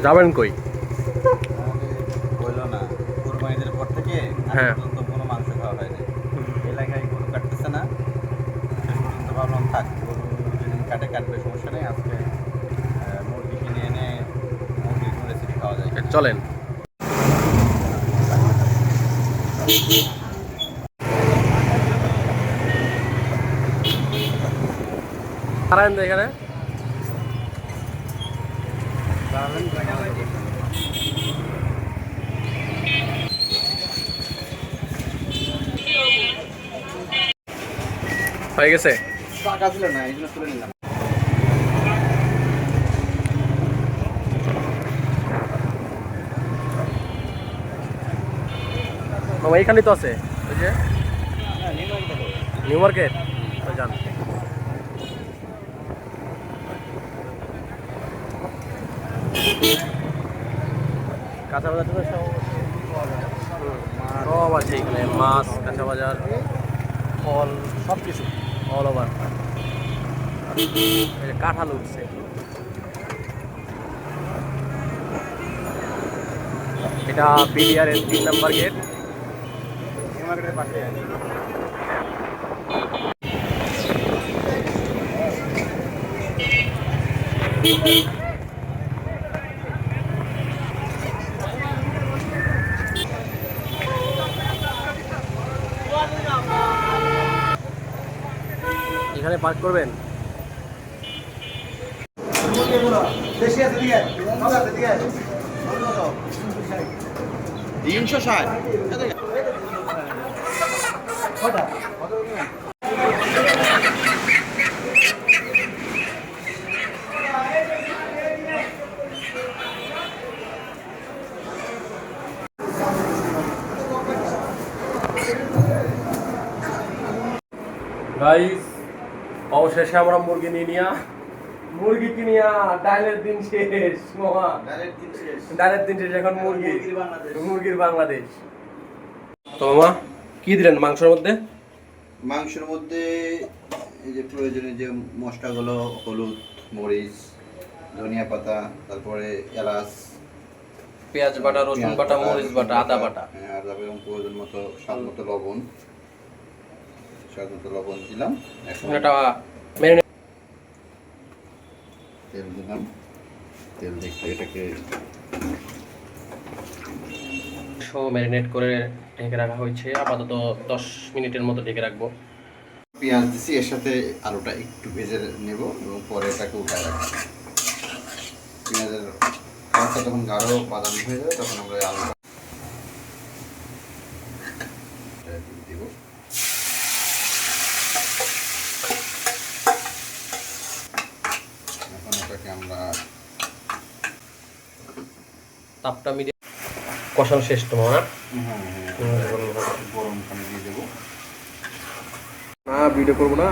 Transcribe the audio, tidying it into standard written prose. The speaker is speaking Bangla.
যাবেন কই? বললো না কুরবানিদের পর থেকে হ্যাঁ পর্যন্ত কোনো মাংস খাওয়া হয়নি। এলাকায় গরু কাটতেছে না, শেষ পর্যন্ত ভাবলাম থাক গরু যেদিন কাটবে সমস্যা নেই। আজকে মুরগি কিনে এনে মুরগির কোনো রেসিপি খাওয়া যায়। চলেন। দাঁড়ান এখানে। হয়ে গেছে। টাকা ছিল না, এই জন্য তুলে নিলাম। মামা এইখানেই তো আছে ওই যে নিউ মার্কেট, যান। কাঁচা বাজার তো সব আছে এখানে, মাছ, কাঁচা বাজার, ফল, সব কিছু অল ওভার। কাঁঠাল উঠছে। এটা বিডিআর এর 3 নাম্বার গেট। মার্কেটের পাশে এখানে পার্ক করবেন। তিনশো ষাট। গাইস অবশেষে আমরা মুরগি মুরগি কিনিয়া ডালের দিন শেষ মামা। ডালের দিন শেষ, এখন মুরগির বাংলাদেশ। তো মামা কি দিলেন মাংসের মধ্যে? মাংসের মধ্যে এই যে প্রয়োজনীয় যে মশলাগুলো, হলুদ, মরিচ, ধনিয়া পাতা, তারপরে এলাচ, পেঁয়াজ বাটা, রসুন বাটা, মরিচ বাটা, আদা বাটা, আর এবং প্রয়োজন মতো স্বাদ মতো লবণ দিলাম। এখন এটা ম্যারিনেট তেল দিলাম। তেল দেখে এটাকে ম্যারিনেট করে ঢেকে রাখা হয়েছে। আপাতত 10 মিনিটের মতো ঢেকে রাখবো। পেঁয়াজ দিচ্ছি, এর সাথে আলুটা একটু ভেজে নেব এবং পরে এটাকে উঠায় রাখবো। পেঁয়াজের কালারটা যখন গাঢ় বাদামি হয়ে যাবে তখন আমরা আলুটা দিব। এখন এটাকে আমরা তাপটা মিডিয়াম কষানো শেষ তো মামা। গরম পানি দিয়ে দেবো। না ভিডিও করবো না।